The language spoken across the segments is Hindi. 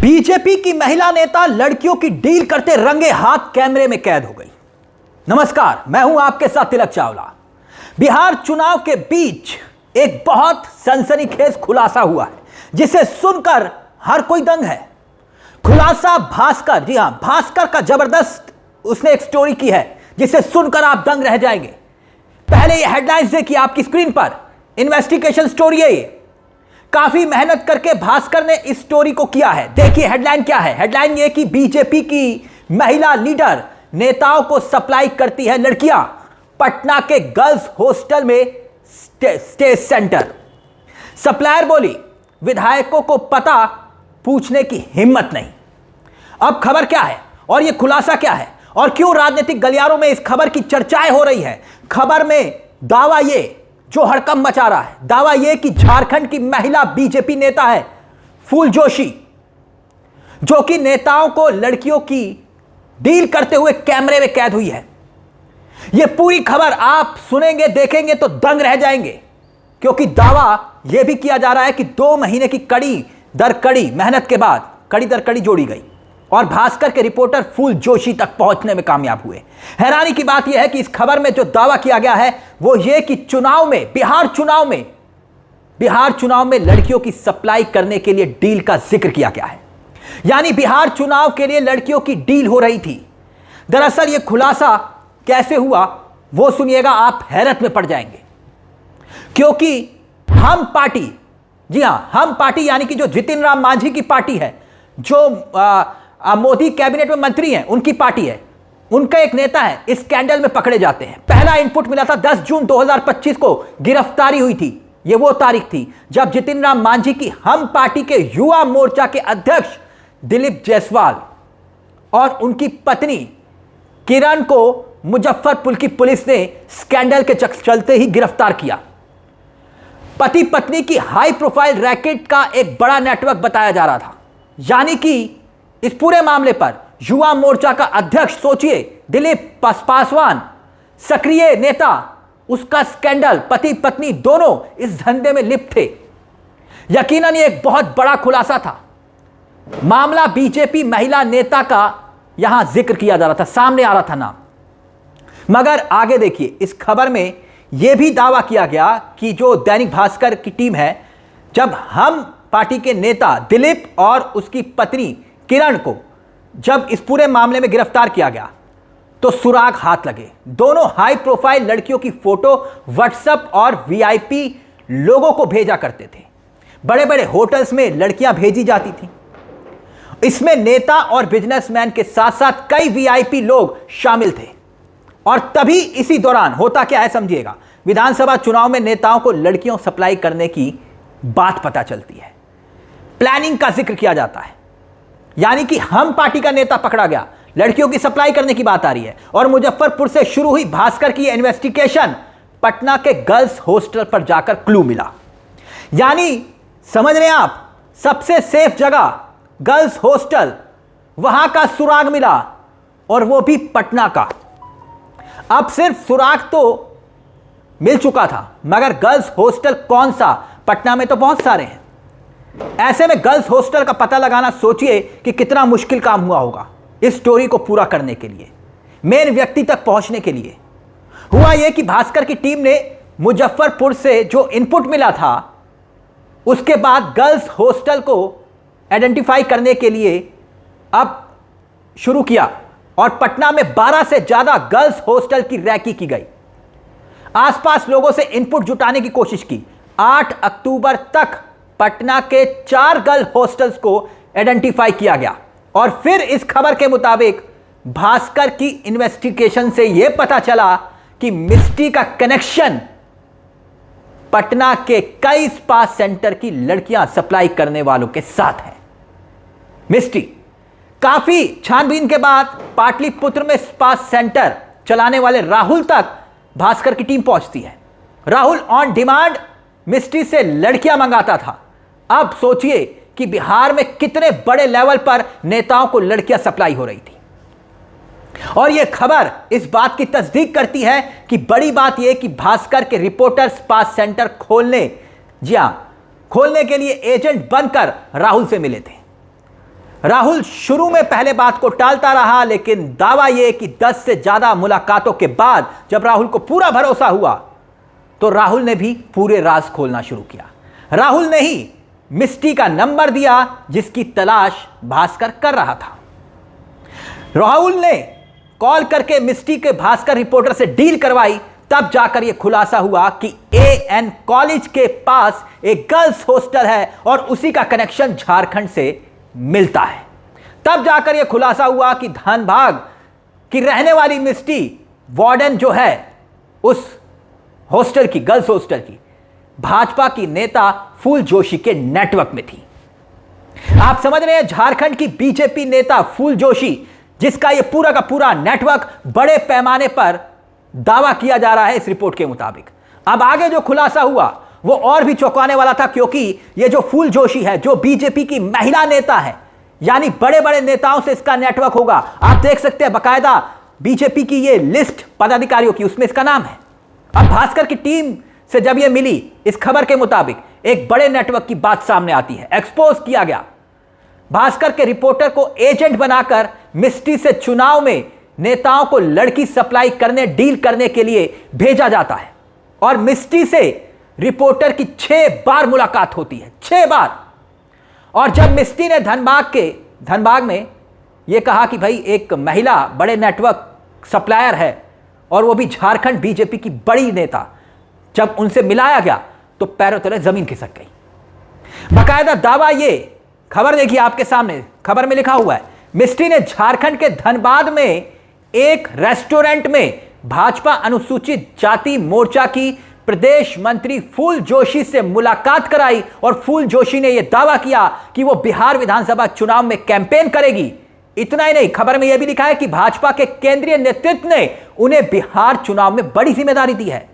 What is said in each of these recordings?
बीजेपी की महिला नेता लड़कियों की डील करते रंगे हाथ कैमरे में कैद हो गई। नमस्कार, मैं हूं आपके साथ तिलक चावला। बिहार चुनाव के बीच एक बहुत सनसनीखेज खुलासा हुआ है जिसे सुनकर हर कोई दंग है। खुलासा भास्कर, जी हां, भास्कर का जबरदस्त उसने एक स्टोरी की है जिसे सुनकर आप दंग रह जाएंगे। पहले ये हेडलाइंस देखिए आपकी स्क्रीन पर। इन्वेस्टिगेशन स्टोरी है ये। काफी मेहनत करके भास्कर ने इस स्टोरी को किया है। देखिए हेडलाइन क्या है। हेडलाइन ये कि बीजेपी की महिला लीडर नेताओं को सप्लाई करती है लड़कियां, पटना के गर्ल्स हॉस्टल में स्टे सेंटर। सप्लायर बोली, विधायकों को पता पूछने की हिम्मत नहीं। अब खबर क्या है और यह खुलासा क्या है और क्यों राजनीतिक गलियारों में इस खबर की चर्चाएं हो रही है। खबर में दावा ये जो हड़कंप मचा रहा है, दावा यह कि झारखंड की महिला बीजेपी नेता है फूल जोशी, जो कि नेताओं को लड़कियों की डील करते हुए कैमरे में कैद हुई है। यह पूरी खबर आप सुनेंगे, देखेंगे तो दंग रह जाएंगे, क्योंकि दावा यह भी किया जा रहा है कि 2 महीने की कड़ी दर कड़ी मेहनत के बाद कड़ी दर कड़ी जोड़ी गई और भास्कर के रिपोर्टर फूल जोशी तक पहुंचने में कामयाब हुए। हैरानी की बात यह है कि इस खबर में जो दावा किया गया है वो यह कि बिहार चुनाव में लड़कियों की सप्लाई करने के लिए डील का जिक्र किया गया है। यानी बिहार चुनाव के लिए लड़कियों की डील हो रही थी। दरअसल यह खुलासा कैसे हुआ वो सुनिएगा, आप हैरत में पड़ जाएंगे। क्योंकि हम पार्टी, जी हां, हम पार्टी यानी कि जो जितिन राम मांझी की पार्टी है, जो मोदी कैबिनेट में मंत्री हैं, उनकी पार्टी है, उनका एक नेता है इस स्कैंडल में पकड़े जाते हैं। पहला इनपुट मिला था 10 जून 2025 को, गिरफ्तारी हुई थी। यह वो तारीख थी जब जितिन राम मांझी की हम पार्टी के युवा मोर्चा के अध्यक्ष दिलीप जायसवाल और उनकी पत्नी किरण को मुजफ्फरपुर की पुलिस ने स्कैंडल के चलते ही गिरफ्तार किया। पति पत्नी की हाई प्रोफाइल रैकेट का एक बड़ा नेटवर्क बताया जा रहा था। यानी कि इस पूरे मामले पर युवा मोर्चा का अध्यक्ष, सोचिए, दिलीप पासवान, सक्रिय नेता, उसका स्कैंडल, पति पत्नी दोनों इस धंधे में लिप्त थे। यकीनन ये एक बहुत बड़ा खुलासा था। मामला बीजेपी महिला नेता का यहां जिक्र किया जा रहा था, सामने आ रहा था नाम। मगर आगे देखिए, इस खबर में यह भी दावा किया गया कि जो दैनिक भास्कर की टीम है, जब हम पार्टी के नेता दिलीप और उसकी पत्नी किरण को जब इस पूरे मामले में गिरफ्तार किया गया तो सुराग हाथ लगे। दोनों हाई प्रोफाइल लड़कियों की फोटो व्हाट्सएप और वीआईपी लोगों को भेजा करते थे। बड़े बड़े होटल्स में लड़कियां भेजी जाती थी। इसमें नेता और बिजनेसमैन के साथ साथ कई वीआईपी लोग शामिल थे। और तभी इसी दौरान होता क्या है समझिएगा, विधानसभा चुनाव में नेताओं को लड़कियों सप्लाई करने की बात पता चलती है, प्लानिंग का जिक्र किया जाता है। यानी कि हम पार्टी का नेता पकड़ा गया, लड़कियों की सप्लाई करने की बात आ रही है। और मुजफ्फरपुर से शुरू हुई भास्कर की इन्वेस्टिगेशन, पटना के गर्ल्स हॉस्टल पर जाकर क्लू मिला। यानी समझ रहे हैं आप, सबसे सेफ जगह गर्ल्स हॉस्टल, वहां का सुराग मिला और वो भी पटना का। अब सिर्फ सुराग तो मिल चुका था, मगर गर्ल्स हॉस्टल कौन सा, पटना में तो बहुत सारे हैं। ऐसे में गर्ल्स हॉस्टल का पता लगाना, सोचिए कि कितना मुश्किल काम हुआ होगा इस स्टोरी को पूरा करने के लिए, मेन व्यक्ति तक पहुंचने के लिए। हुआ यह कि भास्कर की टीम ने मुजफ्फरपुर से जो इनपुट मिला था, उसके बाद गर्ल्स हॉस्टल को आइडेंटिफाई करने के लिए अब शुरू किया और पटना में 12 से ज्यादा गर्ल्स हॉस्टल की रैकी की गई। आसपास लोगों से इनपुट जुटाने की कोशिश की। 8 अक्टूबर तक पटना के 4 गर्ल हॉस्टल्स को आइडेंटिफाई किया गया। और फिर इस खबर के मुताबिक भास्कर की इन्वेस्टिगेशन से यह पता चला कि मिस्टी का कनेक्शन पटना के कई स्पा सेंटर की लड़कियां सप्लाई करने वालों के साथ है। मिस्टी, काफी छानबीन के बाद पाटलिपुत्र में स्पा सेंटर चलाने वाले राहुल तक भास्कर की टीम पहुंचती है। राहुल ऑन डिमांड मिस्टी से लड़कियां मंगाता था। अब सोचिए कि बिहार में कितने बड़े लेवल पर नेताओं को लड़कियां सप्लाई हो रही थी। और यह खबर इस बात की तस्दीक करती है कि बड़ी बात यह कि भास्कर के रिपोर्टर स्पा सेंटर खोलने, जी हां, खोलने के लिए एजेंट बनकर राहुल से मिले थे। राहुल शुरू में पहले बात को टालता रहा, लेकिन दावा यह कि 10 से ज्यादा मुलाकातों के बाद जब राहुल को पूरा भरोसा हुआ तो राहुल ने भी पूरे राज खोलना शुरू किया। राहुल ने ही मिस्टी का नंबर दिया जिसकी तलाश भास्कर कर रहा था। राहुल ने कॉल करके मिस्टी के भास्कर रिपोर्टर से डील करवाई, तब जाकर यह खुलासा हुआ कि एएन कॉलेज के पास एक गर्ल्स हॉस्टल है और उसी का कनेक्शन झारखंड से मिलता है। तब जाकर यह खुलासा हुआ कि धनबाद की रहने वाली मिस्टी वार्डन जो है उस हॉस्टल की, गर्ल्स हॉस्टल की, भाजपा की नेता फूल जोशी के नेटवर्क में थी। आप समझ रहे हैं, झारखंड की बीजेपी नेता फूल जोशी, जिसका यह पूरा का पूरा नेटवर्क बड़े पैमाने पर दावा किया जा रहा है इस रिपोर्ट के मुताबिक। अब आगे जो खुलासा हुआ वो और भी चौंकाने वाला था, क्योंकि ये जो फूल जोशी है, जो बीजेपी की महिला नेता है, यानी बड़े बड़े नेताओं से इसका नेटवर्क होगा। आप देख सकते हैं बकायदा बीजेपी की ये लिस्ट पदाधिकारियों की, उसमें इसका नाम है। अब भास्कर की टीम से जब ये मिली, इस खबर के मुताबिक एक बड़े नेटवर्क की बात सामने आती है। एक्सपोज किया गया, भास्कर के रिपोर्टर को एजेंट बनाकर मिस्टी से चुनाव में नेताओं को लड़की सप्लाई करने, डील करने के लिए भेजा जाता है और मिस्टी से रिपोर्टर की 6 बार मुलाकात होती है, 6 बार। और जब मिस्टी ने धनबाद में यह कहा कि भाई एक महिला बड़े नेटवर्क सप्लायर है और वो भी झारखंड बीजेपी की बड़ी नेता, जब उनसे मिलाया गया तो पैरों तले जमीन खिसक गई। बाकायदा दावा, ये खबर देखिए आपके सामने, खबर में लिखा हुआ है, मिस्टी ने झारखंड के धनबाद में एक रेस्टोरेंट में भाजपा अनुसूचित जाति मोर्चा की प्रदेश मंत्री फूल जोशी से मुलाकात कराई और फूल जोशी ने यह दावा किया कि वो बिहार विधानसभा चुनाव में कैंपेन करेगी। इतना ही नहीं, खबर में यह भी लिखा है कि भाजपा के केंद्रीय नेतृत्व ने उन्हें बिहार चुनाव में बड़ी जिम्मेदारी दी है।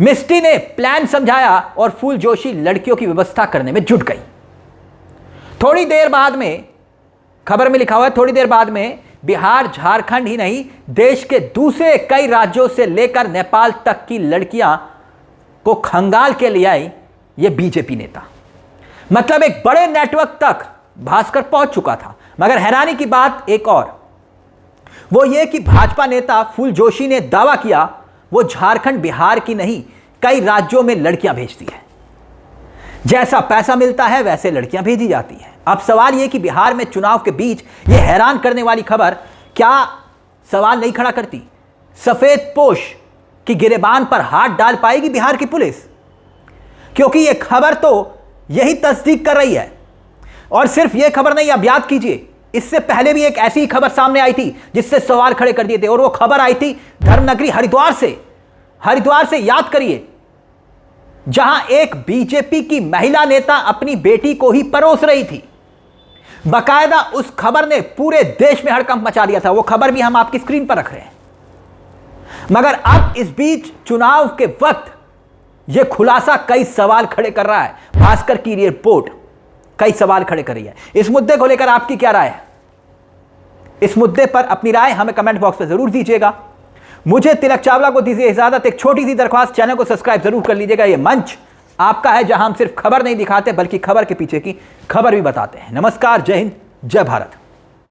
मिस्टी ने प्लान समझाया और फूल जोशी लड़कियों की व्यवस्था करने में जुट गई। थोड़ी देर बाद में, खबर में लिखा हुआ है, थोड़ी देर बाद में बिहार, झारखंड ही नहीं, देश के दूसरे कई राज्यों से लेकर नेपाल तक की लड़कियां को खंगाल के लिए आई ये बीजेपी नेता। मतलब एक बड़े नेटवर्क तक भास्कर पहुंच चुका था। मगर हैरानी की बात एक और, वो ये कि भाजपा नेता फूल जोशी ने दावा किया वो झारखंड, बिहार की नहीं, कई राज्यों में लड़कियां भेजती है। जैसा पैसा मिलता है वैसे लड़कियां भेजी जाती हैं। अब सवाल यह कि बिहार में चुनाव के बीच यह हैरान करने वाली खबर क्या सवाल नहीं खड़ा करती, सफेद पोश की गिरेबान पर हाथ डाल पाएगी बिहार की पुलिस? क्योंकि यह खबर तो यही तस्दीक कर रही है। और सिर्फ यह खबर नहीं, अब याद कीजिए, इससे पहले भी एक ऐसी खबर सामने आई थी जिससे सवाल खड़े कर दिए थे, और वो खबर आई थी धर्मनगरी हरिद्वार से। याद करिए, जहां एक बीजेपी की महिला नेता अपनी बेटी को ही परोस रही थी। बाकायदा उस खबर ने पूरे देश में हड़कंप मचा दिया था। वो खबर भी हम आपकी स्क्रीन पर रख रहे हैं। मगर अब इस बीच चुनाव के वक्त यह खुलासा कई सवाल खड़े कर रहा है। भास्कर की रिपोर्ट कई सवाल खड़े कर रही है। इस मुद्दे को लेकर आपकी क्या राय है? इस मुद्दे पर अपनी राय हमें कमेंट बॉक्स में जरूर दीजिएगा। मुझे तिलक चावला को दीजिए इजाजत। एक छोटी सी दरख्वास्त, चैनल को सब्सक्राइब जरूर कर लीजिएगा। यह मंच आपका है जहां हम सिर्फ खबर नहीं दिखाते बल्कि खबर के पीछे की खबर भी बताते हैं। नमस्कार, जय हिंद, जय भारत।